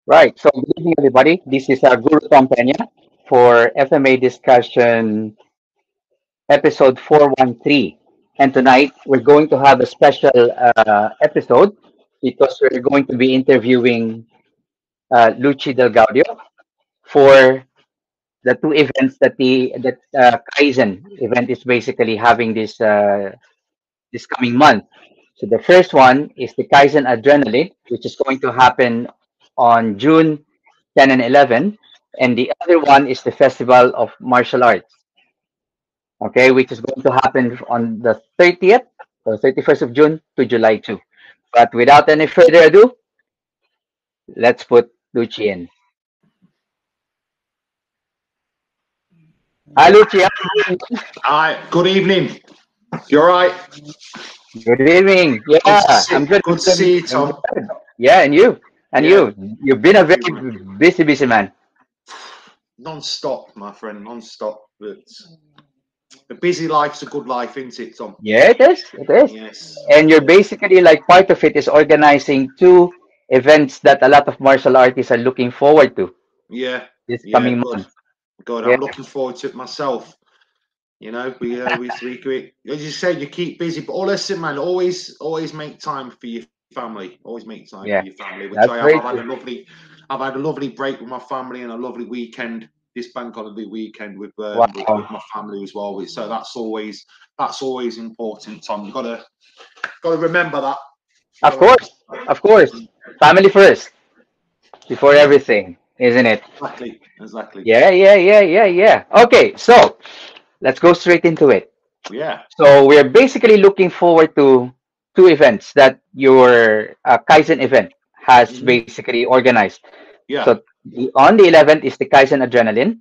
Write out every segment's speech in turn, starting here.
Right. So, good evening, everybody. This is Guru Tom Peña for FMA discussion episode 413. And tonight we're going to have a special episode because we're going to be interviewing Lucci Del-Gaudio for the two events that Kaizen event is basically having this coming month. So the first one is the Kaizen Adrenaline, which is going to happen on June 10 and 11. And the other one is the Festival of Martial Arts, okay, which is going to happen on the 30th or 31st of June to July 2. But without any further ado, let's put Lucci in. Hi, Lucci. How are you doing? Hi, good evening. You all right? Good evening. Good to Yeah, I'm see. good. Good to I'm see you, I'm Tom. good. Yeah, and you? And Yeah, you? You've been a thank you, very man. busy man. Non-stop, my friend, non-stop. But the busy life's a good life, isn't it, Tom? Yeah, it is. It is. Yes. And you're basically like part of it is organizing two events that a lot of martial artists are looking forward to Yeah. this Yeah. coming Good. month. Good. Yeah, I'm looking forward to it myself. You know, as you said, you keep busy, but listen, man, always make time for your family. Always make time for yeah, your family, which that's I have. very true. I've had a lovely break with my family and a lovely weekend. This bank holiday weekend with Wow. my family as well. So that's always important, Tom. You got to remember that. You Of got to remember course, of course. Family first before that. everything, isn't it? Exactly. Yeah. Okay, so let's go straight into it. Yeah. So we're basically looking forward to two events that your Kaizen event has Hmm. basically organized. Yeah. So on the 11th is the Kaizen Adrenaline,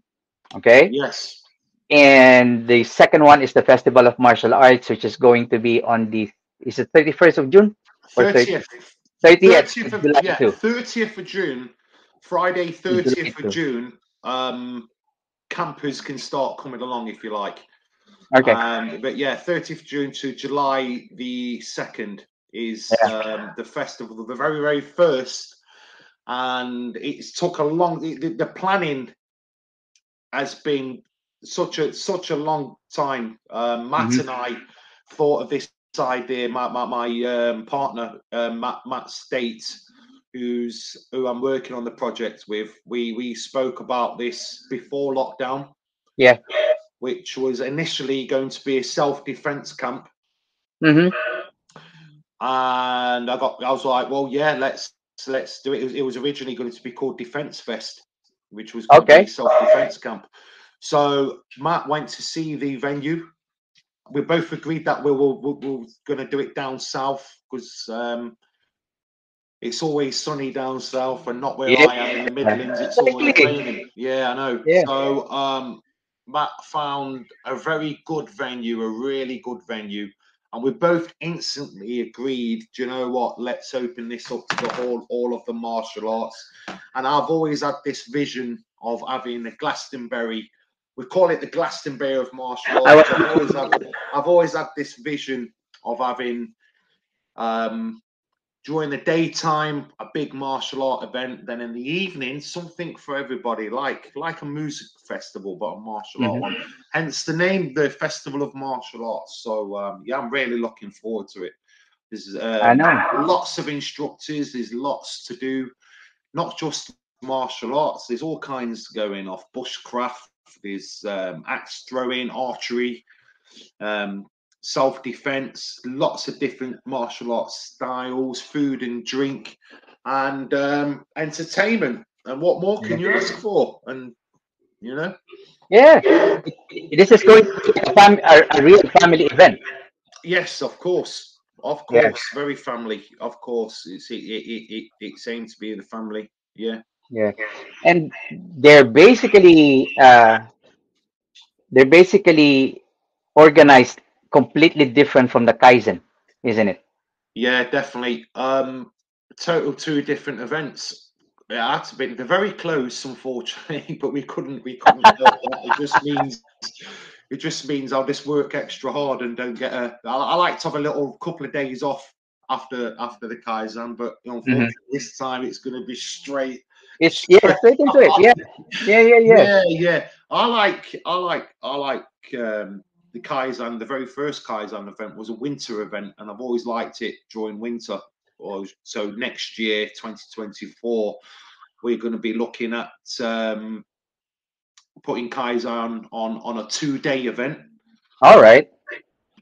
okay? Yes. And the second one is the Festival of Martial Arts, which is going to be on the, is it 31st of June or 30, 30th. 30th 30th of July yeah, 2? 30th of June, Friday, July 30th of 2. June. Campers can start coming along if you like. Okay. But yeah, 30th of June to July the 2nd is Yeah. the festival, the very, very first. And it's took a long. The planning has been such a long time. Matt Hmm. and I thought of this idea. My partner Matt States, who I'm working on the project with. We spoke about this before lockdown, Yeah. which was initially going to be a self-defense camp, Hmm. and I was like, well, yeah, let's do it. It was originally going to be called Defense Fest, which was going to be Okay. self-defense camp. So Matt went to see the venue. We both agreed that we're going to do it down south because it's always sunny down south, and not where Yeah. I am in the Midlands. It's always Exactly. raining. Yeah, I know. Yeah. So Matt found a very good venue, a really good venue, and we both instantly agreed. Do you know what? Let's open this up to all of the martial arts. And I've always had this vision of having the Glastonbury. We call it the Glastonbury of martial I arts. was. I've always had this vision of having um, during the daytime a big martial art event, then in the evening something for everybody, like a music festival but a martial art Mhm. one. Hence the name, the Festival of Martial Arts. So yeah, I'm really looking forward to it. There's I know. lots of instructors. There's lots to do, not just martial arts. There's all kinds going off. Bushcraft. There's axe throwing, archery, um, self defense, lots of different martial arts styles, food and drink, and entertainment. And what more can you ask for? And you know, Yeah. This is going to be a real family event. yes, of Yeah. course, very family. Of course, it's aimed to be the family. Yeah. Yeah. And they're basically organized completely different from the Kaizen, isn't it? Yeah, definitely. Total two different events. Yeah, had to be. They're very close, unfortunately, but we couldn't help that. It just means I'll just work extra hard and don't get a. I like to have a little couple of days off after the Kaizen, but Hmm. unfortunately this time it's going to be straight. It's yeah, straight into it. Yeah, yeah, yeah, yeah. Yeah, yeah. I like the Kaizen. The very first Kaizen event was a winter event, and I've always liked it during winter. So next year, 2024, we're going to be looking at putting Kaizen on a 2-day event All right.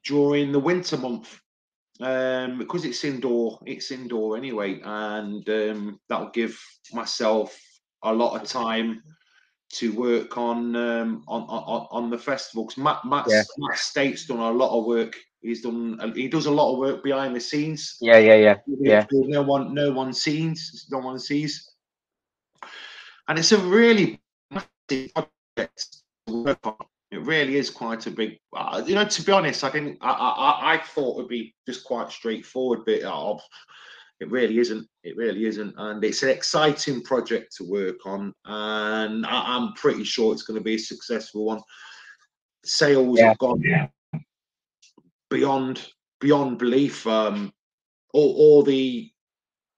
during the winter month. Because it's indoor anyway, and that'll give myself a lot of time to work on the festival. Because Yeah, Matt State's done a lot of work. He does a lot of work behind the scenes. yeah, yeah, yeah, Which yeah, no one sees, and it's a really massive project to work on. It really is quite a big. To be honest, I didn't. I thought it'd be just quite straightforward, but it really isn't. It really isn't, and it's an exciting project to work on, and I'm pretty sure it's going to be a successful one. Sales yeah. have gone beyond beyond belief. All the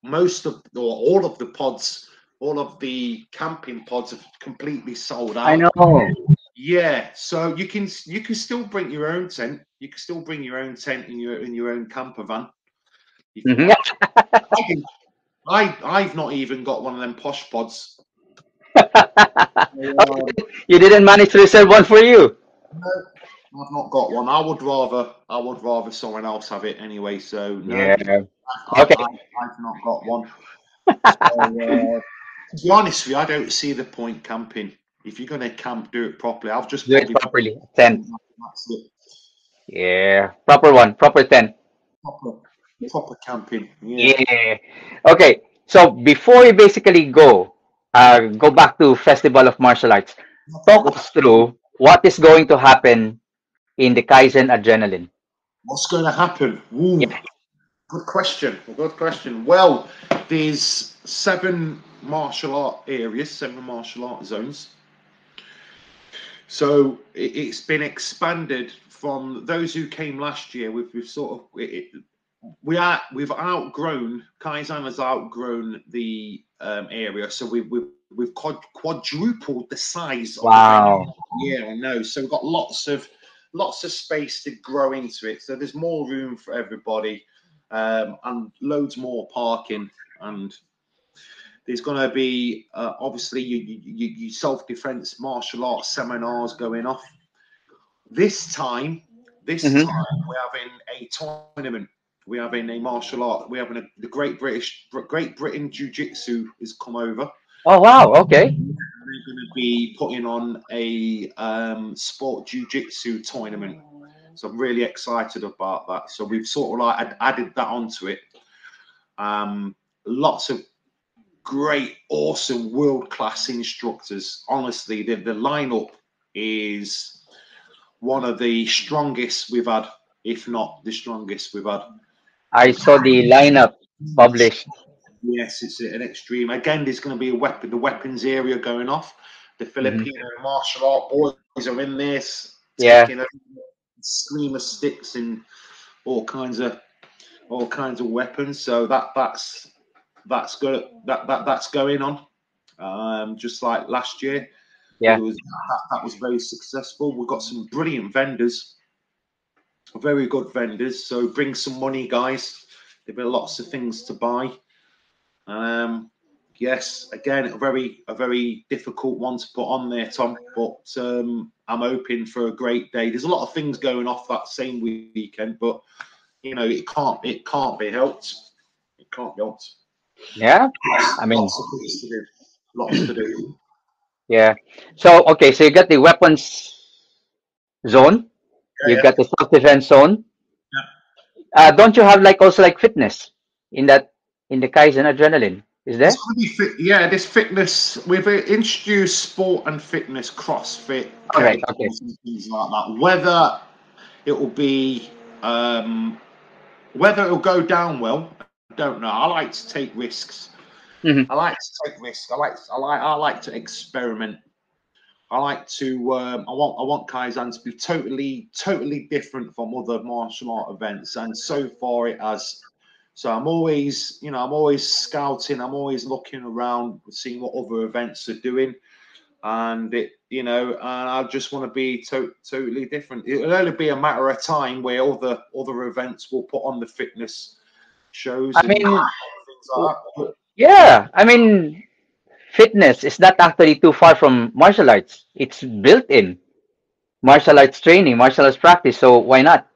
most of or all of the pods, all of the camping pods have completely sold I out. know. Yeah, so you can still bring your own tent. You can still bring your own tent in your own camper van if you Mhm. want. I can, I've not even got one of them posh pods. Oh, Um, you didn't manage to reserve one for you. no, I've not got one. I would rather someone else have it anyway. So no, Yeah. Okay. I've not got one. So to be honest with you, I don't see the point camping. If you're going to camp, do it properly. I've just Do it probably properly. 10. that's it. Yeah. Proper one. Proper 10. Proper, proper camping. Yeah. Yeah. Okay. So before we basically go back to Festival of Martial Arts. No Talk problem. us through what is going to happen in the Kaizen Adrenaline. What's going to happen? Ooh, Yeah. good question. Good question. Well, there's 7 martial art zones. So it's been expanded from those who came last year. We've sort of we've outgrown Kaizen has outgrown the area, so we've quadrupled the size of the venue. Wow. Yeah, I know. So we've got lots of space to grow into it. So there's more room for everybody, and loads more parking. And there's going to be obviously you self defense martial arts seminars going off. This time, this Hmm. time we're having a tournament. We're having a martial art. We're having the Great Britain Jiu Jitsu has come over. Oh, wow. Okay. They're going to be putting on a sport jiu-jitsu tournament. So I'm really excited about that. So we've sort of like added that onto it. Lots of great, awesome, world-class instructors. Honestly, the lineup is one of the strongest we've had, if not the strongest we've had. I saw the lineup published. Yes, it's an extreme. Again, there's going to be the weapons area going off. The Hmm. Filipino martial art boys are in this, Yeah. taking a screamer sticks and all kinds of weapons. So that's good. That's going on. Just like last year, Yeah. that was very successful. We've got some brilliant vendors, very good vendors. So bring some money, guys. There'll be lots of things to buy. Um, yes, again, a very difficult one to put on there, Tom. But I'm hoping for a great day. There's a lot of things going off that same weekend, but it can't be helped. It can't be helped. Yeah. I mean, Lots of things to do. Lots to do. yeah. So, okay. So you got the weapons zone. Yeah, You've yeah. got the self-defense zone. Yeah. Don't you have like also like fitness in that in the Kaizen Adrenaline? Is There's there? going to be yeah, this fitness. We've introduced sport and fitness, CrossFit, Okay. Okay. kettlebells, and things like that. It will be whether it'll go down well, I don't know. I like to take risks. Hmm. I like to experiment. I like to. I want Kaizen to be totally different from other martial art events, and so far it has So I'm always, I'm always scouting. I'm always looking around, seeing what other events are doing, and and I just want to be totally different. It'll only be a matter of time where other events will put on the fitness shows I and mean, things like that. yeah. I mean, fitness is not actually too far from martial arts. It's built in martial arts training, martial arts practice. So why not?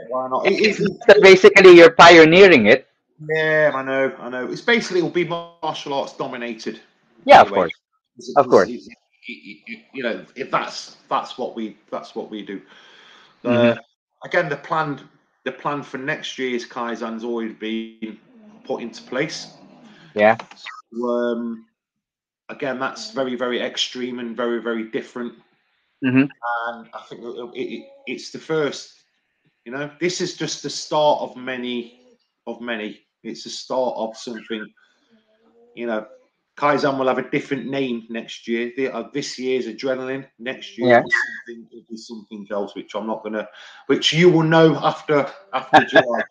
Why not? It's just that basically you're pioneering it. Yeah, I know. It's basically, it'll be martial arts dominated Yeah, of anyway. course, of course. If that's what we do. Hmm. Again, the plan for next year's Kaizen's always been put into place. Yeah. So, again, that's very, very extreme and very, very different. Hmm. And I think it's the first. This is just the start of many, of many. It's the start of something. Kaizen will have a different name next year. This year's adrenaline. Next year Yeah. it'll be something else, which I'm not gonna, which you will know after July.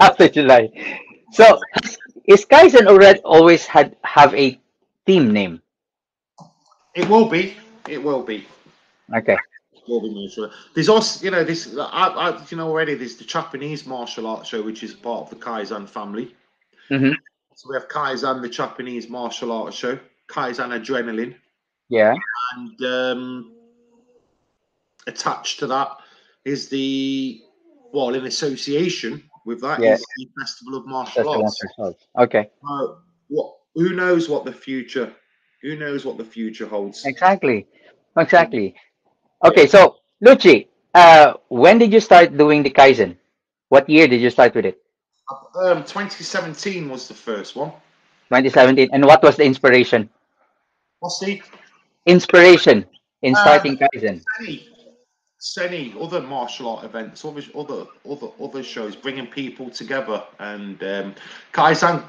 After July. So is Kaizen already always had have a team name? It will be. It will be. Okay. Will be more sure. There's also, this. Already. There's the Japanese martial arts show, which is part of the Kaizen family. Hmm. So we have Kaizen, the Japanese martial arts show, Kaizen Adrenaline, Yeah. and attached to that is in association with that Yeah. is the Festival of Martial That's the one Arts. for sure. Okay. Who knows what the future? Who knows what the future holds? Exactly. Exactly. Yeah. Okay. So Lucci, when did you start doing the Kaizen? What year did you start with it? 2017 was the first one. 2017. And what was the inspiration? What's the Inspiration in um, starting Kaizen. Seni, Seni, other martial art events, other shows, bringing people together, and Kaizen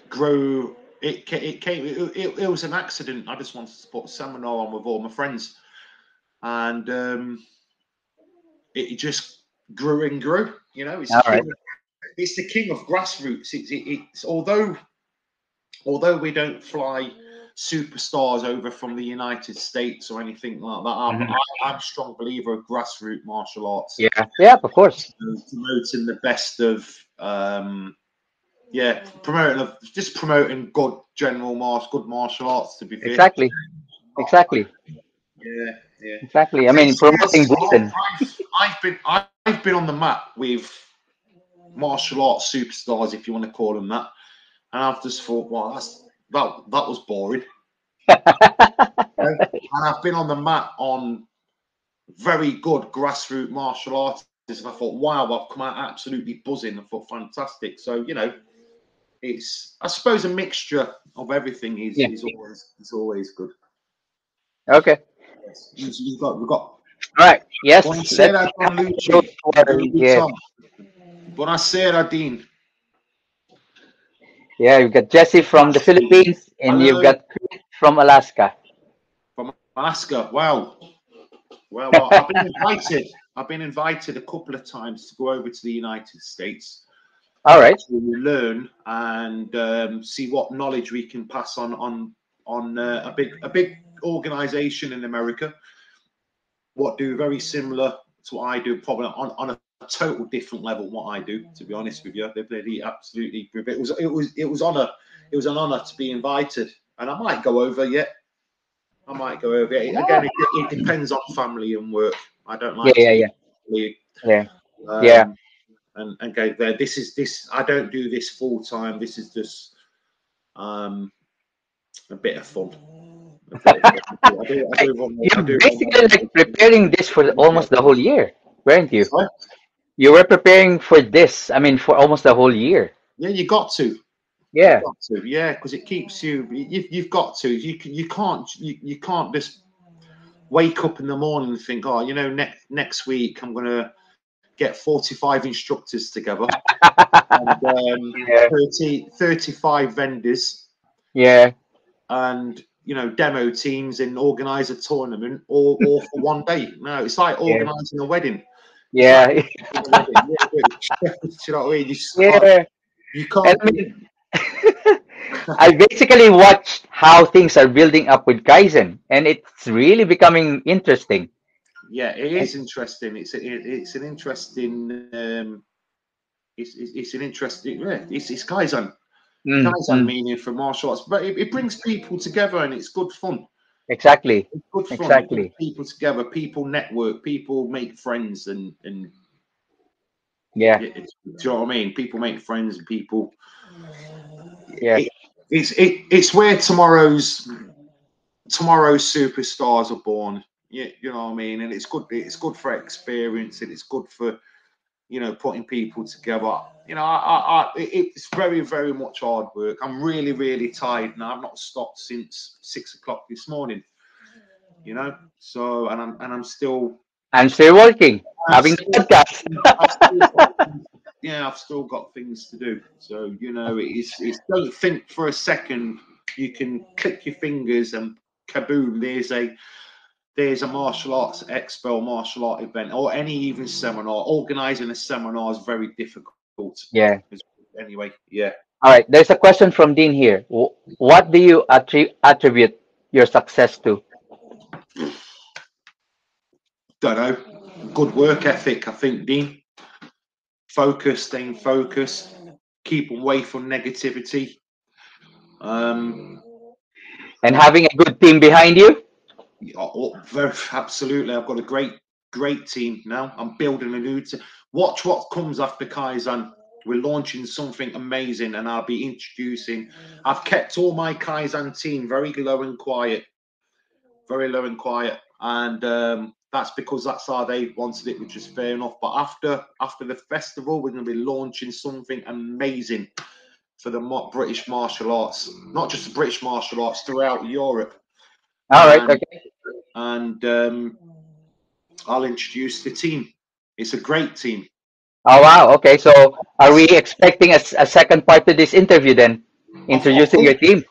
grew. It was an accident. I just wanted to put a seminar on with all my friends, and it just grew and grew. It's All right. king. It's the king of grassroots. It's although we don't fly superstars over from the United States or anything like that. Hmm. I'm a strong believer of grassroots martial arts, Yeah. Yeah. Of course. promoting the best of promoting good martial arts. To be fair, Exactly. Exactly. yeah, yeah. Exactly. I mean, promoting Britain. I've been on the mat with martial arts superstars, if you want to call them that, and I've just thought, well, that was boring. And I've been on the mat on very good grassroots martial artists, and I thought, wow, I've come out absolutely buzzing. I thought, fantastic. So it's, I suppose, a mixture of everything is Yeah. is always good. Okay. Yes. We've got All right. Yes. Let's Buonasera, Don go Lucci. to our, yeah. Buonasera, Dean. Yeah. You've got Jesse from the Philippines, and you've Hello got Chris from Alaska. from Alaska. Wow. Well, I've been invited. I've been invited a couple of times to go over to the United States All right. to learn and see what knowledge we can pass on a big organization in America. What do very similar to what I do, probably on a total different level. What I do, to be honest with you, they absolutely. It was an honor to be invited, and I might go over yet. I might go over it. Yeah. Again, it depends on family and work. I don't Yeah. like to Yeah. be, Yeah. Yeah. Yeah. and go there. This. I don't do this full time. This is just a bit of fun. A bit of fun. Right. You're basically like preparing this for almost the whole year, weren't you? Sorry? You were preparing for this. I mean, for almost the whole year. Yeah, you got to. You've Yeah. got to. Yeah, because it keeps you. You've got to. You can't just wake up in the morning and think, oh, next week I'm going to get 45 instructors together and Yeah. 35 vendors Yeah. and demo teams and organize a tournament all for one day. No, it's like Yeah. organizing a wedding. It's like Yeah. a wedding. Yeah, do you know what I mean? You just can't. Yeah. You And can't. I mean, I basically watched how things are building up with Kaizen, and it's really becoming interesting. Yeah, it is interesting. It's an interesting. It's an interesting. Yeah, it's Kaizen. Mm, Kaizen mm, meaning for martial arts, but it brings people together and it's good fun. exactly, It's good fun. It brings exactly. people together. People network. People make friends, and Yeah, do you know what I mean? People make friends, and people. yeah. It, it's where tomorrow's superstars are born. You know what I mean? And it's good. It's good for experience, and it's good for putting people together. It's very, very much hard work. I'm really, really tired, and I've not stopped since 6 o'clock this morning. So and I'm still, I'm still working, I've having the still, podcast. I've still got, yeah, I've still got things to do. So it's don't think for a second you can click your fingers and kaboom, there's a martial arts expo, martial art event, or any even seminar. Organizing a seminar is very difficult. Yeah. Anyway, yeah. All right. There's a question from Dean here. What do you attribute your success to? Don't know. Good work ethic, I think, Dean. Focus, staying focused, keep away from negativity. Um, And having a good team behind you? Absolutely. I've got a great team now. I'm building a new team. Watch what comes after Kaizen. We're launching something amazing, and I'll be introducing. I've kept all my Kaizen team very low and quiet, very low and quiet, and that's because that's how they wanted it, which is fair enough. But after the festival, we're going to be launching something amazing for the British martial arts, not just the British martial arts, throughout Europe, All right. and Okay. I'll introduce the team. It's a great team. Oh, wow. Okay. So are we expecting a second part to this interview then? Of Introducing your course, team?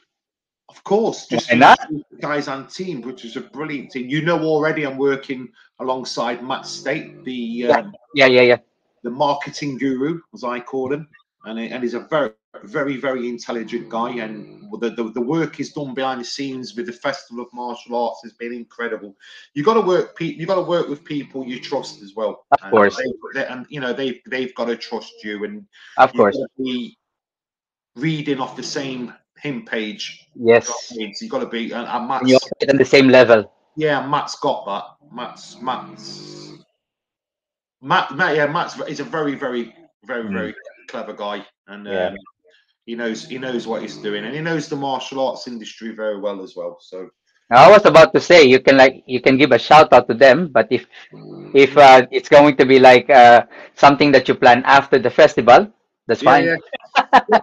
just Why to not? introduce the guys and team, which is a brilliant team. Already, I'm working alongside Matt State, Yeah. Yeah. Yeah. Yeah. the marketing guru, as I call him, and he's a very, very, very intelligent guy. And the work he's done behind the scenes with the Festival of Martial Arts has been incredible. You got to work. You got to work with people you trust as well, Of and course. they've got to trust you, and Of you've got course. to be reading off the same hymn page. You know what Yes. I mean? So you've got to be, and And you Matt's, operate on the same level. yeah, Matt's got that. Matt, yeah, Matt's is a very, very, very, Mm. very clever guy, and Yeah. he knows what he's doing, and he knows the martial arts industry very well as well. So I was about to say you can give a shout out to them, but if it's going to be like something that you plan after the festival, that's yeah, fine. yeah. Well,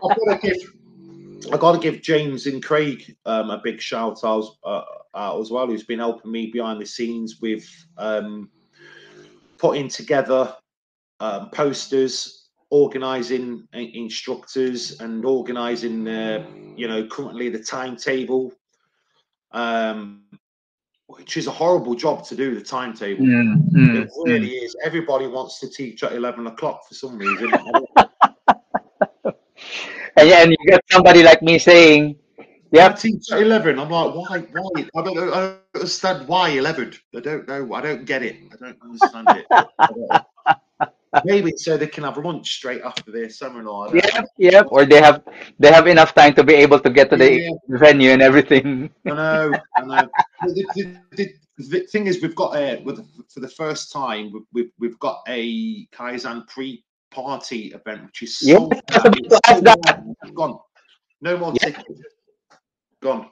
I've got to give James and Craig a big shout out as well, who's been helping me behind the scenes with putting together posters, organising instructors, and organising, currently the timetable, um, which is a horrible job to do. The timetable, Mm, it mm, really mm. is. Everybody wants to teach at 11 o'clock for some reason. And you got somebody like me saying, Can I "Yep, teach at 11? I'm like, why? Why? I don't know. I don't understand why 11. I don't know. I don't get it. I don't understand it. Maybe so they can have lunch straight after their seminar. I don't know. yep, yep," or they have enough time to be able to get to the Yeah, venue and everything. I know. I know. The thing is, we've got for the first time, we've got a Kaizen pre-party event, which is Yes, sold I was out. about to It's ask sold that. out. Gone. No more Yeah. tickets. Gone.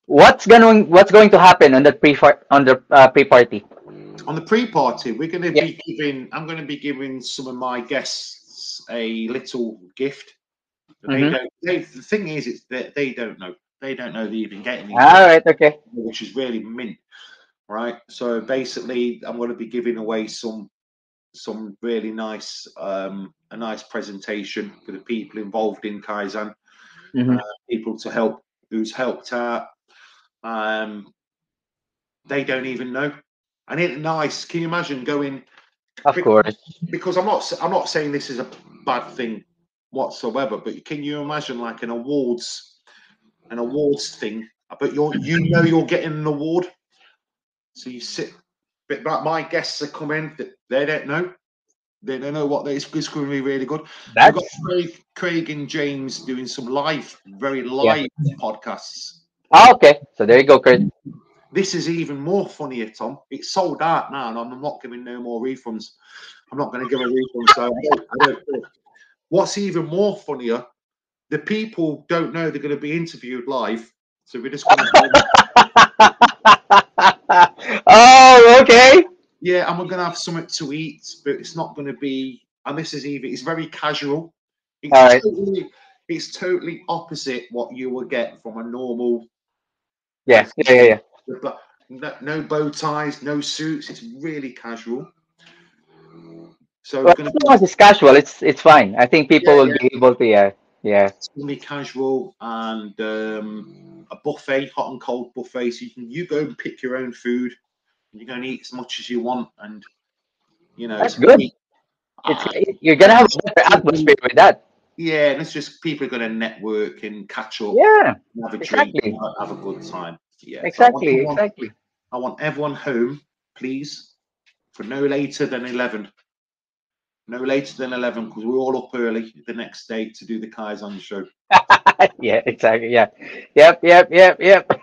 What's going to happen on the pre party? On the pre-party, we're going to Yeah. be giving. I'm going to be giving some of my guests a little gift. They Mm-hmm. don't. The thing is, it's that they don't know. They don't know they're even getting these All gifts, right. Okay. which is really mint, right? So basically, I'm going to be giving away some really nice a nice presentation for the people involved in Kaizen, uh, Mm-hmm. people to help who's helped out. Um, they don't even know, and it's nice. Can you imagine going? Of course. Because I'm not saying this is a bad thing whatsoever. But can you imagine like an awards thing? But you're getting an award, so you sit. But my guests are coming. They don't know. They don't know what they. It's going to be really good. We've got That's Craig and James doing some very yeah. live podcasts. Ah, okay. So there you go, Kurt. This is even more funnier, Tom. It's sold out now, and I'm not giving no more refunds. I'm not going to give a refund, so I don't. What's even more funnier, the people don't know they're going to be interviewed live, so we're just going to. Oh, okay. Yeah, and we're going to have something to eat, but it's not going to be. And this is even. It's very casual. All It's right. totally. It's totally opposite what you would get from a normal Yeah. Yeah. Yeah. FMC. Yeah. No bow ties, no suits. It's really casual. So Well, we're going as to. long as it's casual, it's fine. I think people Yeah, will yeah. be able to. Yeah. Yeah. It's going to be casual and a buffet, hot and cold buffet. So you go and pick your own food. And you're going to eat as much as you want, and That's it's going to good. be. It's Uh, you're gonna and have it's a better people, atmosphere with that. yeah, and it's just people are going to network and catch up, Yeah. and have a drink, Exactly. and have a good time. Yeah, so Exactly. Exactly. I want everyone home, please, for no later than 11. No later than 11, because we're all up early the next day to do the Kaizen show. Yeah. Exactly. Yeah. Yep. Yep. Yep. Yeah. Yep.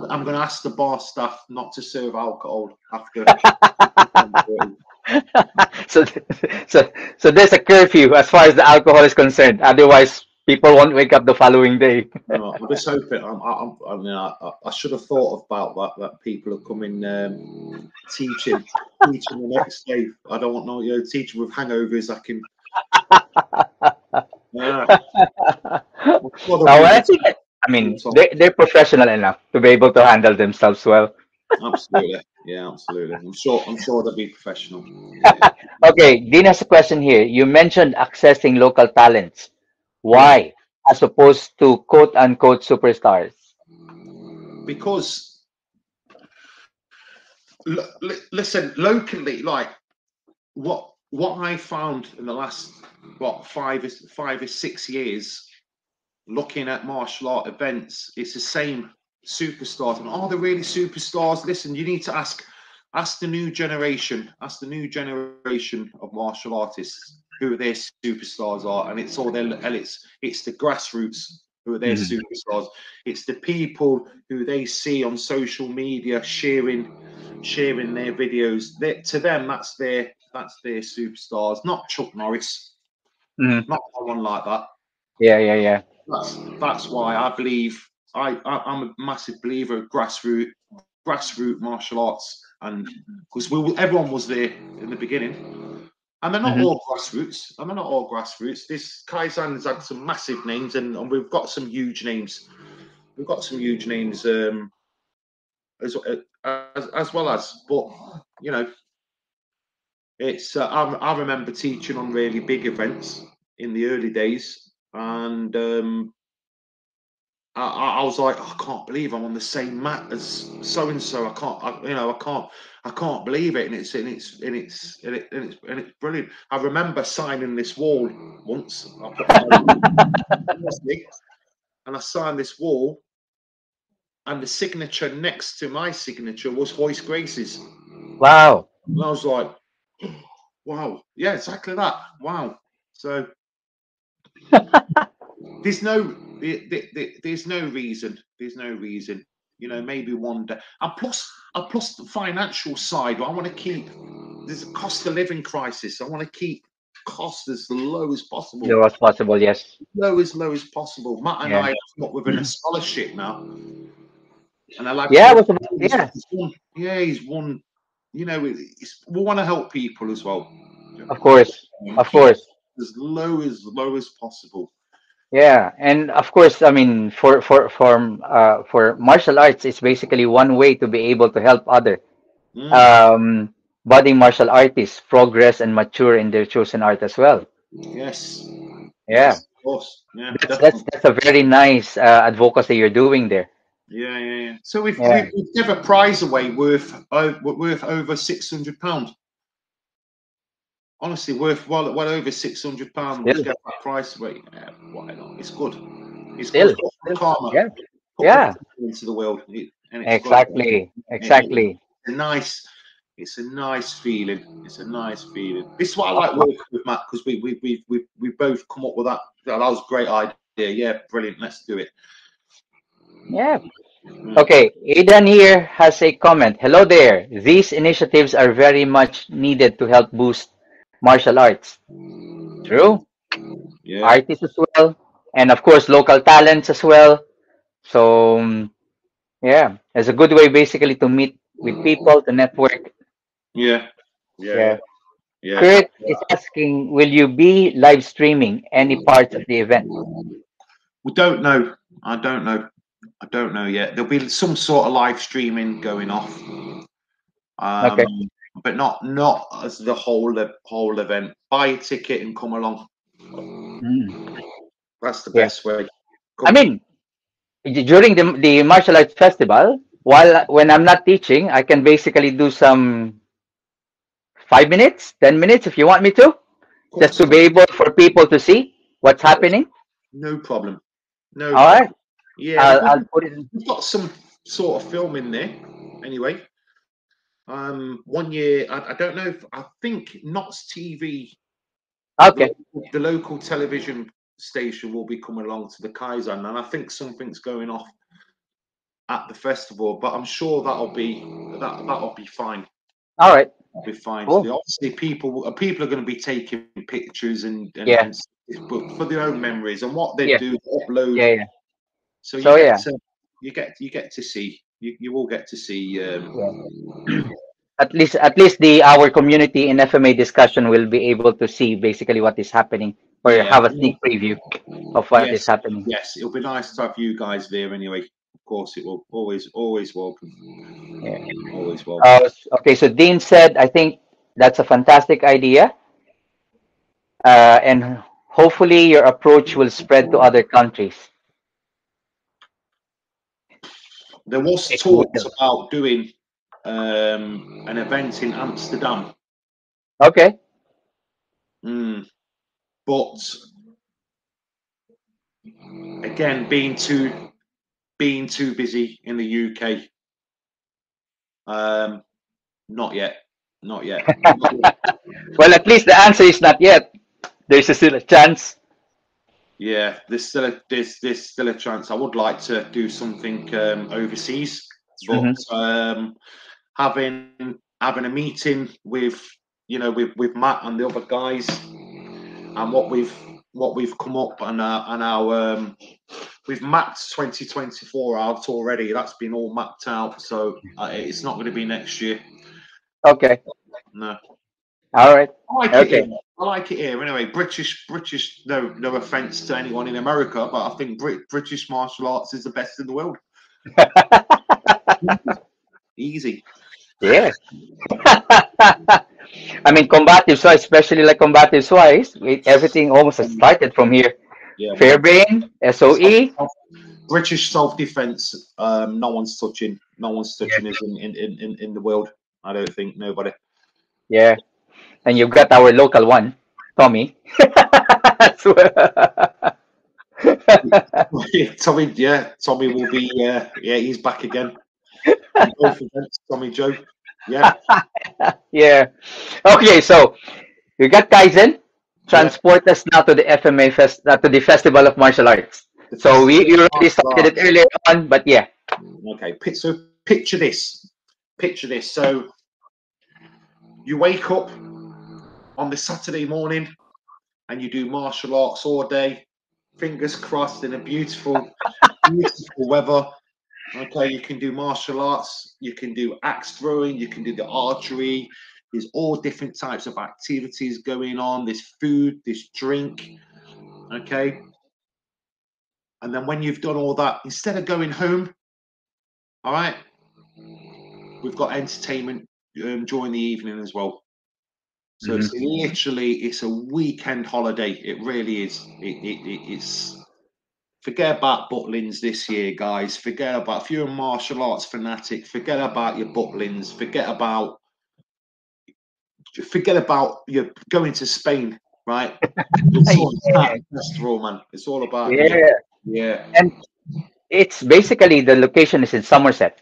I'm gonna ask the bar staff not to serve alcohol after 10:30. so, so there's a curfew as far as the alcohol is concerned. Otherwise, people won't wake up the following day. No, I'm just hoping. I mean, I should have thought about that. That people are coming teaching the next day. I don't want no teaching with hangovers. I can. Yeah, I'm sure there'll Well, be a I good think, I mean, time. they're professional enough to be able to handle themselves well. Absolutely, yeah, absolutely. I'm sure they'll be professional. Okay, Dean has a question here. You mentioned accessing local talents. Yeah, Why, as opposed to quote unquote superstars? because listen, locally, like what I found in the last 5 or 6 years, looking at martial art events, it's the same superstars. And are they really superstars? Listen, you need to ask the new generation, of martial artists who their superstars are, and it's all their and it's the grassroots who are their Mhm. superstars. It's the people who they see on social media sharing their videos. To them, that's their superstars, not Chuck Norris, Mhm. not someone like that. Yeah, yeah, yeah. That's why I believe I'm a massive believer of grassroots martial arts, and because everyone was there in the beginning, and they're not Mhm. all grassroots. This Kaizen has had some massive names, and we've got some huge names. We've got some huge names as well as, but you know, it's I remember teaching on really big events in the early days, and I was like, "Oh, I can't believe I'm on the same mat as so and so. I can't believe it, and it's brilliant. I remember signing this wall once. I put my honestly, and I signed this wall, and the signature next to my signature was Hoist Grace's, Wow. and I was like, wow, yeah, exactly that. Wow. So there's no there's no reason. There's no reason. Maybe one day. And plus the financial side. I want to keep. There's a cost of living crisis. I want to keep costs as low as possible. It was possible, yes. Low as possible. Matt and Yeah. I have come up with a scholarship now, and a lad Yeah, it called. was about, yeah, He's won. Yeah, he's won. We want to help people as well. of course. And Of keep course. as low as possible. Yeah, and of course, I mean, for martial arts, it's basically one way to be able to help other Mm. um, budding martial artists progress and mature in their chosen art as well. Yes. Yes, Yeah, of course. Yeah, definitely. that's a very nice advocacy you're doing there. Yeah, yeah, yeah. So we've Yeah. we've, we've give a prize away worth over £600 honestly worth well over £600. Still, Just get that price rate. Yeah, why not? It's good. It's good. still, Put some still. karma. Yeah, Put good yeah, karma into the world, and it's good. exactly, exactly. A nice. It's a nice feeling. It's a nice feeling. This is what I like working with Matt because we both come up with that. That was a great idea. Yeah, brilliant. Let's do it. Yeah. Okay, Aidan here has a comment. Hello there. These initiatives are very much needed to help boost martial arts. True. Yeah, Artists as well, and of course local talents as well. So yeah, it's a good way basically to meet with people, to network. yeah, yeah, Yeah. yeah, yeah. Kurt Exactly. is asking, will you be live streaming any parts of the event? We don't know. I don't know. I don't know yet. There'll be some sort of live streaming going off, Okay. um, but not as the whole event. Buy a ticket and come along. Mm, That's the yeah. best way. I Come. mean, during the martial arts festival, while when I'm not teaching, I can basically do some 5 minutes, 10 minutes if you want me to, Of just to course. be able for people to see what's Of course. happening. No problem. No All right. problem. Yeah, I'll put it in. we've got some sort of film in there. Anyway, one year I don't know. If, I think Knott's TV, Okay. the local television station, will be coming along to the Kaizen, and I think something's going off at the festival. But I'm sure that'll be fine. All right. Be fine. Cool. Obviously, people are going to be taking pictures Yeah. but for their own memories and what they Yeah. do upload. Yeah. Yeah. So So yeah. you get to see you will get to see. Yeah. At least the our community in FMA discussion will be able to see basically what is happening or Yeah. have a sneak preview of what is Yes. happening. Yes. It'll be nice to have you guys there anyway. Of course, it will. Always welcome. Yeah. Always welcome. Okay, so Dean said, I think that's a fantastic idea, and hopefully your approach will spread to other countries. There was It talks will. about doing an event in Amsterdam, Okay. but again, being too busy in the UK. Not yet. Not yet. Well, at least the answer is not yet. There's still a chance. Yeah, there's still a chance. I would like to do something overseas, but Hmm. having a meeting with with Matt and the other guys and what we've come up and our we've mapped 2024 out already. That's been all mapped out, so it's not going to be next year. Okay. No. All right. I like it here. Okay. I like it here. Anyway, British. No offense to anyone in America, but I think British martial arts is the best in the world. Easy. Yeah. I mean, combative wise, especially like combative wise, everything almost has started from here. Yeah, man. Fairbrain, Self, SOE. British self defense. No one's touching. No one's Yeah. touching us in the world. I don't think nobody. Yeah. And you've got our local one, Tommy. As well. Tommy, yeah, Tommy will be. Yeah, he's back again. Both events, Tommy Joe. Yeah, Yeah. Okay, so we got Kaizen. yeah. Transport us now to the FMA to the Festival of Martial Arts. The So festival we of already martial started it arts. earlier on, but yeah. Okay, so picture this. Picture this. So you wake up on the Saturday morning and you do martial arts all day, fingers crossed in a beautiful weather. Okay, you can do martial arts, you can do axe throwing, you can do the archery. There's all different types of activities going on. There's food, there's drink. Okay, and then when you've done all that, instead of going home, all right, we've got entertainment during the evening as well. So Mhm. it's a weekend holiday. It really is. It's forget about Butlins this year, guys. Forget about if you're a martial arts fanatic. Forget about your Butlins. Forget about forget about you going to Spain, right? It's all about festival, man. It's all about you. Yeah, Yeah, and it's basically the location is in Somerset.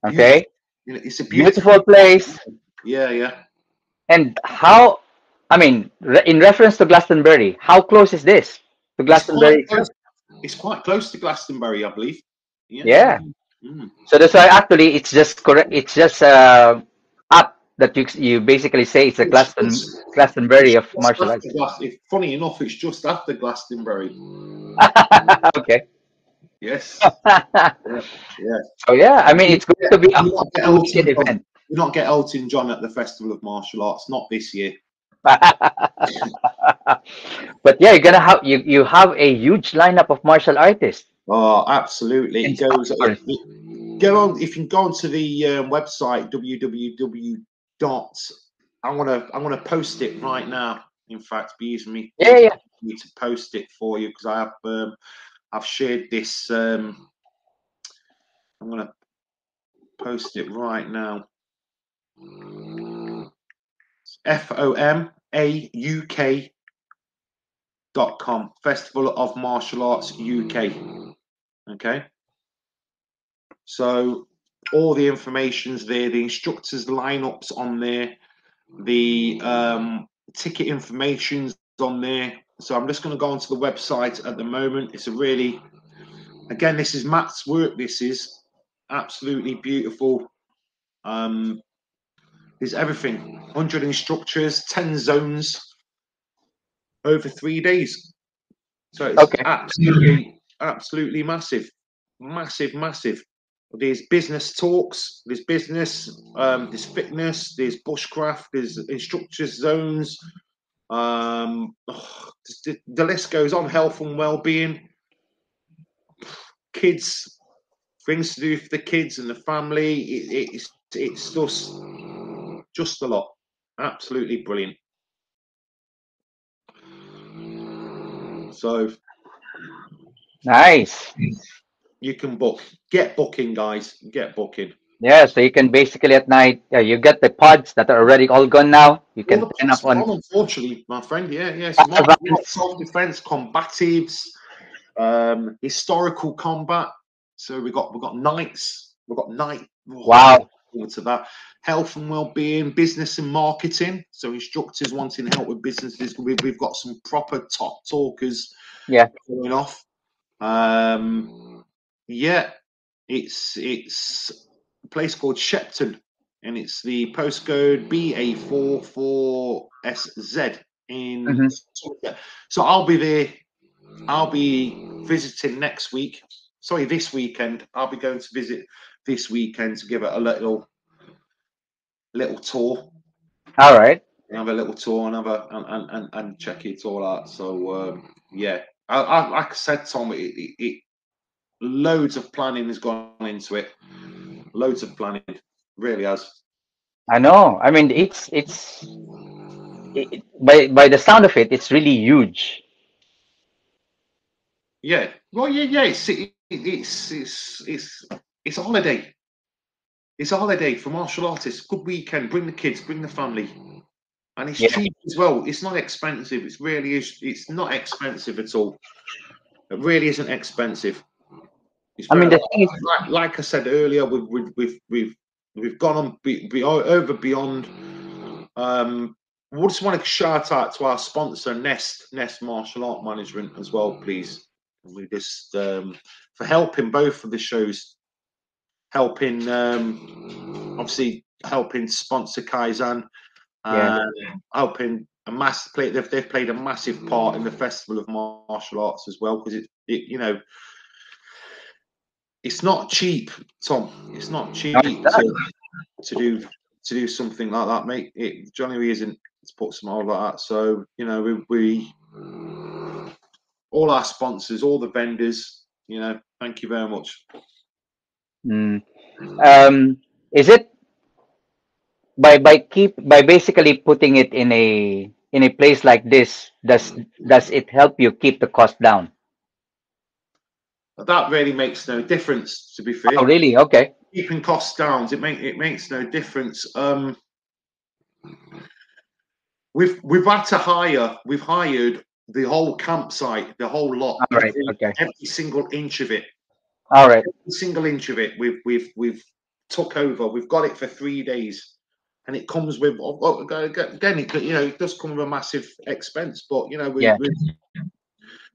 beautiful. Okay, You know, it's a beautiful. beautiful place. Yeah, yeah. And how? I mean, in reference to Glastonbury, how close is this to It's quite Glastonbury close. itself? It's quite close to Glastonbury, I believe. Yeah, yeah. Yeah. Mm. So that's why actually it's just correct. It's just up that you basically say it's a Glastonbury of Just martial after arts. funny enough, it's just after Glastonbury. Okay. Yes. Yeah. Yeah. So yeah, I mean it's going to be a You not get whole weekend Elton John. event. You not get Elton John at the Festival of Martial Arts. Not this year. But yeah, you're gonna have you have a huge lineup of martial artists, Oh, absolutely. It goes. instructors. Go on. If you can go onto the website www. dot. I'm gonna post it right now. In fact, be using me Yeah, yeah. to post it for you because I've shared this. I'm gonna post it right now. FOMAUK.com, Festival of Martial Arts UK. Okay, so all the information's there, the instructors lineups on there, the ticket information's on there. So I'm just going to go onto the website at the moment. It's a really, again, this is Matt's work. This is absolutely beautiful. There's everything, 100 instructors, 10 zones over 3 days. So it's Okay. absolutely massive, massive, massive. There's business talks, there's business, there's fitness, there's bushcraft, there's instructors zones. The list goes on. Health and well-being, kids, things to do for the kids and the family. It's just a lot. Absolutely brilliant. So Nice. you can book. Get booking, guys. Get booking. Yeah, so you can basically at night, yeah, you get the pods that are already all gone now. You All can the sign up pods on gone, unfortunately, my friend. Yeah, yeah. So martial arts, advance. self-defense, combatives, historical combat. So we've got knights. We've got knight. Oh, I'm looking Wow. forward to that. Health and well-being, business and marketing. So instructors wanting help with businesses. We've got some proper top talkers Yeah. going off. Yeah, it's a place called Shepton, and it's the postcode BA44SZ in. Hmm. So I'll be there. I'll be visiting next week. Sorry, this weekend. I'll be going to visit this weekend to give it a little tour. All right. Have a little tour and have a and check it all out. So yeah, like I said, Tom, it loads of planning has gone into it. Loads of planning, really has. I know. I mean, by the sound of it, it's really huge. Yeah, well, yeah, yeah. It's a holiday. It's a holiday for martial artists. Good weekend. Bring the kids. Bring the family. And it's Yeah. cheap as well. It's not expensive. It's really is. It's not expensive at all. It really isn't expensive. It's I mean, very the thing is, like I said earlier. We've gone on over beyond. We just want to shout out to our sponsor Nest Martial Art Management as well, please. We just for helping both of the shows, helping obviously helping sponsor Kaizen, yeah. and helping a massive play. They've played a massive part in the Festival of Martial Arts as well because it's not cheap, Tom. It's not No, it's cheap not. to do something like that, mate. Johnny isn't to put some all like that. So we all our sponsors, all the vendors, thank you very much. Mm. Is it by basically putting it in a place like this? Does it help you keep the cost down? But that really makes no difference, to be Oh, fair. really? Okay. Keeping costs down, it makes no difference. we've had to hire. We've hired the whole campsite, the whole lot, All right. Okay. every single inch of it, All right. every single inch of it. We've took over. We've got it for 3 days, and it comes with again. It does come with a massive expense, but Yeah.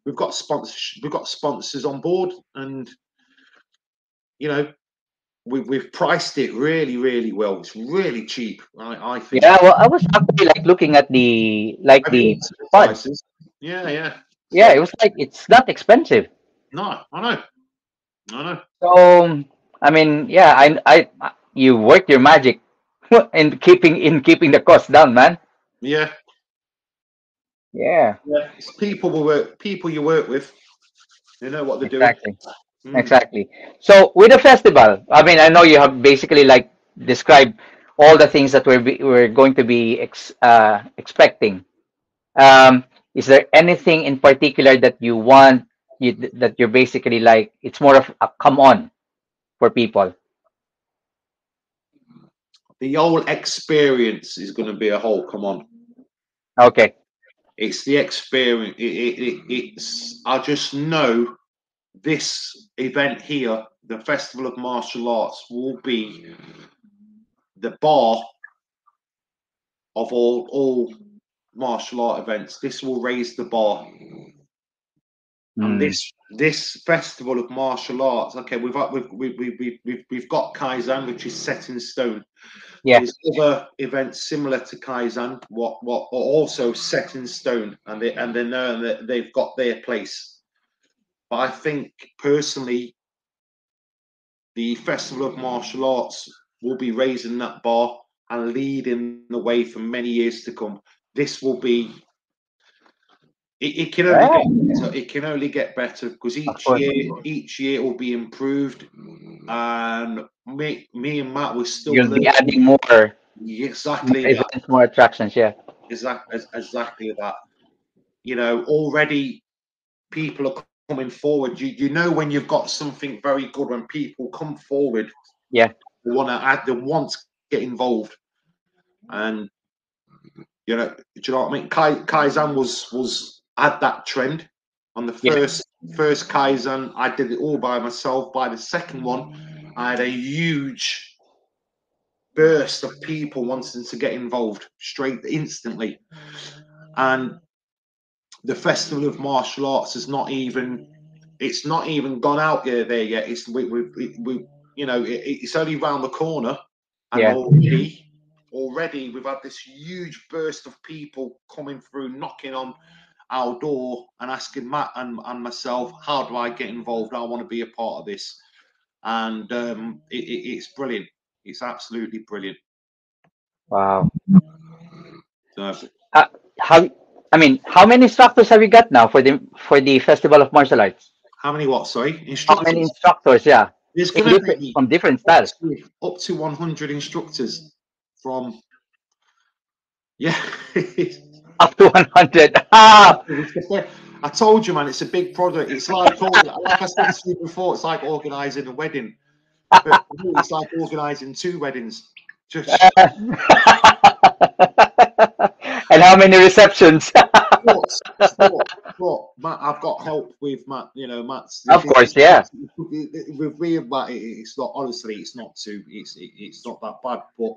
we've got sponsors. We've got sponsors on board, and you know we've priced it really, really well. It's really cheap. I think. Yeah. Well, I was actually like looking at Have you the looked at the pods. prices? Yeah, yeah. Yeah, it So was like it's not expensive. no, I know, I know. So I mean, yeah, you worked your magic in keeping the cost down, man. Yeah, Yeah. yeah. It's people you work with. They know what they're doing. Exactly. Mm. Exactly. So with the festival, I mean, I know you have basically like described all the things that we're going to be expecting. Um, is there anything in particular that you want that you're basically like it's more of a come on for people? The whole experience is going to be a whole. Come on, Okay. it's the experience. It's. I just know this event here, the Festival of Martial Arts, will be the bar of all martial art events. This will raise the bar. And Mm, this festival of martial arts, okay, we've got Kaizen, which is set in stone. yeah. There's other events similar to Kaizen, what are also set in stone, and they know that they've got their place. But I think personally, the festival of martial arts will be raising that bar and leading the way for many years to come. This will be it can only Ah, get better. It can only get better because of course. each year will be improved. And me and Matt, we're still You'll be learning adding more exactly that. events, more attractions. Yeah. Exactly that. Already people are coming forward. You know when you've got something very good when people come forward, Yeah. they want to add, they want to get involved, and do you know what I mean? Kaizen was had that trend. On the Yeah. first Kaizen, I did it all by myself. By the second one, I had a huge burst of people wanting to get involved straight instantly. And the Festival of Martial Arts is not even it's not even gone out there yet. It's it's only round the corner, and Yeah. already we've had this huge burst of people coming through, knocking on our door and asking Matt and myself, how do I get involved? I want to be a part of this. And it's brilliant. It's absolutely brilliant. Wow. So, Uh, how? I mean, how many instructors have you got now for the Festival of Martial Arts? how many what? Sorry, How many instructors. instructors? Yeah, There's in going to different be from different up styles. to 100 instructors from yeah. Up to 100. Ah, I told you, man, it's a big product. It's like I said to you before, it's like organising a wedding, but for me, it's like organising two weddings. Just and how many receptions? But, but Matt, I've got help with Matt. Matt's Of course, yeah, with me and Matt. It's not honestly, it's not that bad. But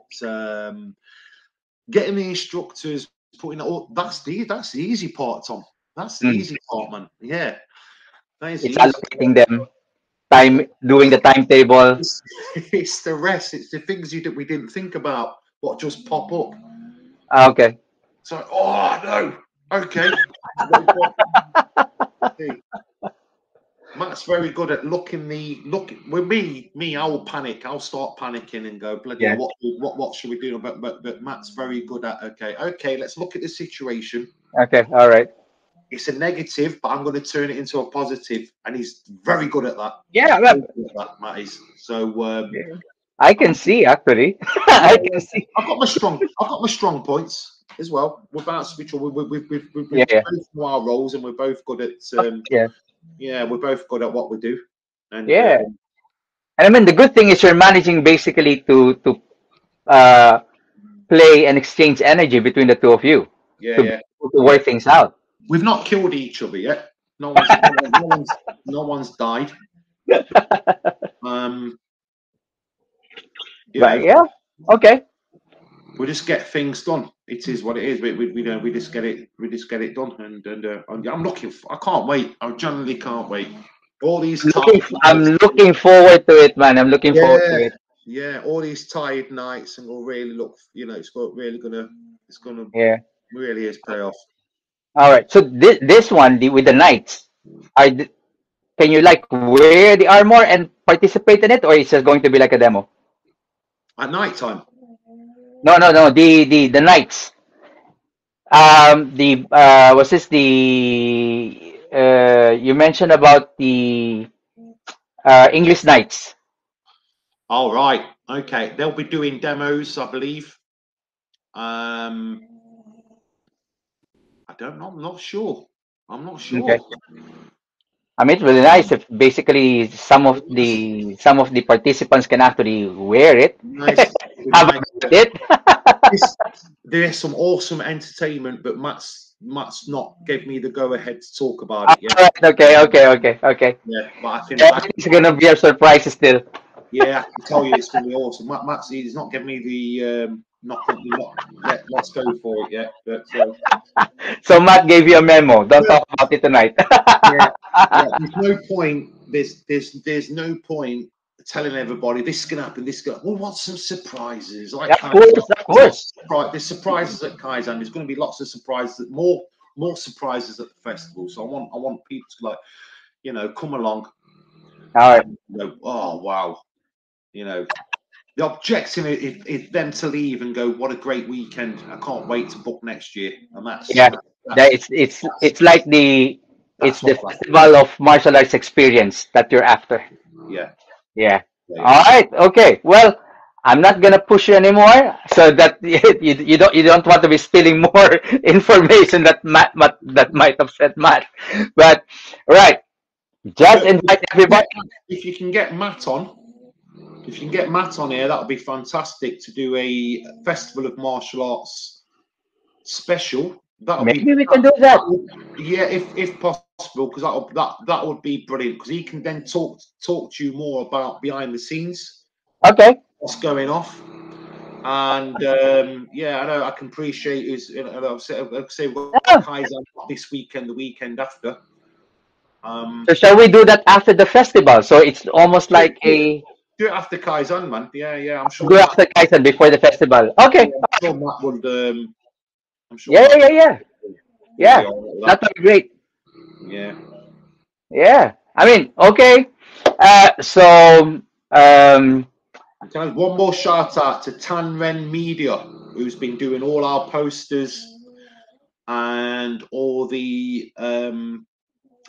getting the instructors, putting it all that's the easy part, Tom. That's the mm. easy part, man. Yeah, that is the It's easy allocating part. them time, doing the timetable. It's, it's the rest. It's the things we didn't think about. What just pop up. Ah, okay, So, oh no, okay, no problem. See, Matt's very good at looking with me. I will panic. I'll start panicking and go bloody hell. yeah, What should we do? But Matt's very good at okay. Let's look at the situation. okay, all right. It's a negative, but I'm going to turn it into a positive, and he's very good at that. Yeah, Very good at that, Matt is. So I can see actually. yeah, I can see. I've got my strong points as well. Without switch, we Yeah, yeah, both know our roles, and we're both good at yeah, yeah, we're both good at what we do, and yeah. And I mean, the good thing is you're managing basically to uh, play and exchange energy between the two of you. Yeah, to, yeah, to yeah. work things out. We've not killed each other yet. No one's died. Um, you But know, yeah, okay. we just get things done. It is what it is. We just get it. We just get it done. And I'm looking. I can't wait. I genuinely can't wait. All these tired I'm nights. looking forward to it, man. I'm looking forward to Yeah, it. yeah. All these tired nights, and we'll really look. Really gonna. It's gonna Yeah. really is pay off. All right. So this one with the knights, are can you like wear the armor and participate in it, or is just going to be like a demo? At night time. No, no, no. The knights. The was this the you mentioned about the English knights? All right. Okay. They'll be doing demos, I believe. Um, I don't know. I'm not sure. I'm not Okay. sure. I mean, it's really nice if basically some of the participants can actually wear it. Nice. It'll be Have nice. a it. This, there's some awesome entertainment, but Matt's not gave me the go ahead to talk about All it yet. right. Okay. Okay. Okay. Okay. Yeah, but Yeah, it's gonna be a surprise still. yeah, I can tell you it's going to be awesome. Matt's he's not giving me the let's go for it yet, but So Matt gave you a memo. Don't talk about it tonight. yeah, yeah. There's no point. There's no point telling everybody this is going to happen. This is going. Well, what's some surprises? Like Of course. Of course. there's surprises at Kaizen. There's going to be lots of surprises. More surprises at the festival. So I want people to come along All right. and go, oh wow, you know. The objective is them to leave and go, what a great weekend. I can't wait to book next year. And Yeah. That it's like it's that's the what I festival of martial arts experience that you're after. yeah. Yeah. Yeah. All right. Okay. Well, I'm not gonna push you anymore, so that you don't want to be stealing more information that that might upset Matt. But right, just But invite everybody. if you can get Matt on, if you can get Matt on here, that would be fantastic to do a Festival of Martial Arts special. That'll be Maybe we can do that. yeah, if possible, because that would be brilliant. Because he can then talk to you more about behind the scenes, Okay. what's going off. And yeah, I know I can appreciate his. I'll say we've got Yeah. Kaizen this weekend, the weekend after. So shall we do that after the festival? So it's almost Do, like do, a do it after Kaizen, man. Yeah, yeah. I'm sure go Matt. after Kaizen before the festival. Yeah, Okay. I'm sure Matt would. I'm sure Yeah, yeah, Matt yeah, yeah. will be Yeah. all right with That that. would be great. Yeah. Yeah. I mean, okay. So Can I have one more shout out to Tanren Media, who's been doing all our posters and all the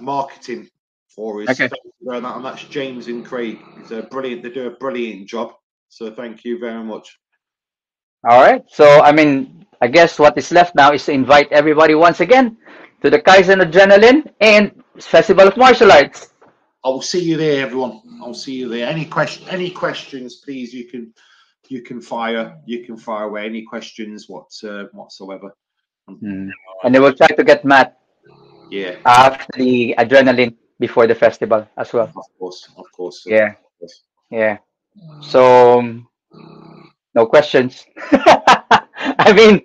marketing for us. okay. Thank you very much. And that's James and Craig. It's a brilliant. They do a brilliant job. So thank you very much. All right. So I mean, I guess what is left now is to invite everybody once again to the Kaizen Adrenaline and Festival of Martial Arts. I will see you there, everyone. I'll see you there. Any questions, please? You can fire away any questions whatsoever. Hmm. And then we'll try to get Matt Yeah, after the Adrenaline before the festival as well. of course, sir. Yeah. Yes. Yeah. So no questions. I mean,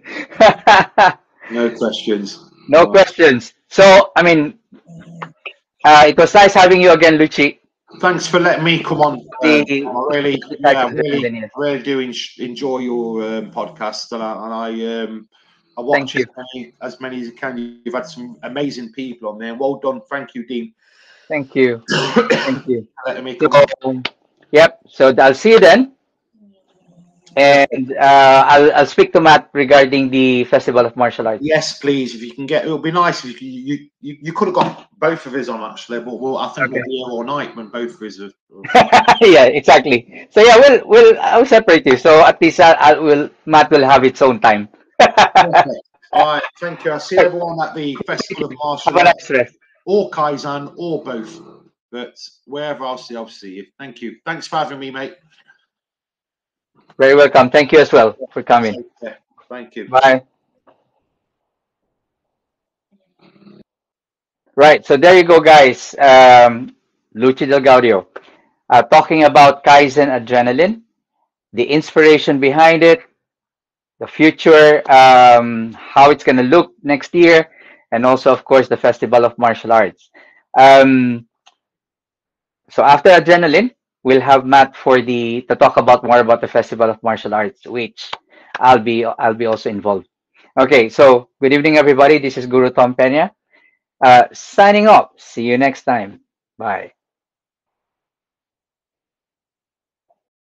No questions. no questions. So, I mean, it was nice having you again, Lucci. Thanks for letting me come on. The, I really, the yeah, Kaizen Adrenaline, yes. really do enjoy your podcast, I watch Thank you. as many as you can. You've had some amazing people on there. Well done. Thank you, Dean. Thank you. Thank you. Letting me So, come on. yep. So I'll see you then. And I'll speak to Matt regarding the Festival of Martial Arts. Yes, please. If you can get, it would be nice if you could have got both of us on actually, but I think Okay. we'll be here all night when both of us are. Yeah, exactly. So yeah, I'll separate you. So at least Matt will have its own time. Perfect. All right, thank you. I'll see everyone at the Festival of Have Martial a Arts, nice rest. or Kaizen, or both. But wherever I'll see you. Thank you. Thanks for having me, mate. Very welcome. Thank you as well for coming. Take care. Thank you. Bye. Right. So there you go, guys. Lucci Del-Gaudio talking about Kaizen Adrenaline, the inspiration behind it, the future, how it's going to look next year, and also, of course, the Festival of Martial Arts. Um, so after Adrenaline, we'll have Matt for the to talk about more about the Festival of Martial Arts, which I'll be also involved. Okay, so good evening, everybody. This is Guru Tom Pena, signing off. See you next time. Bye.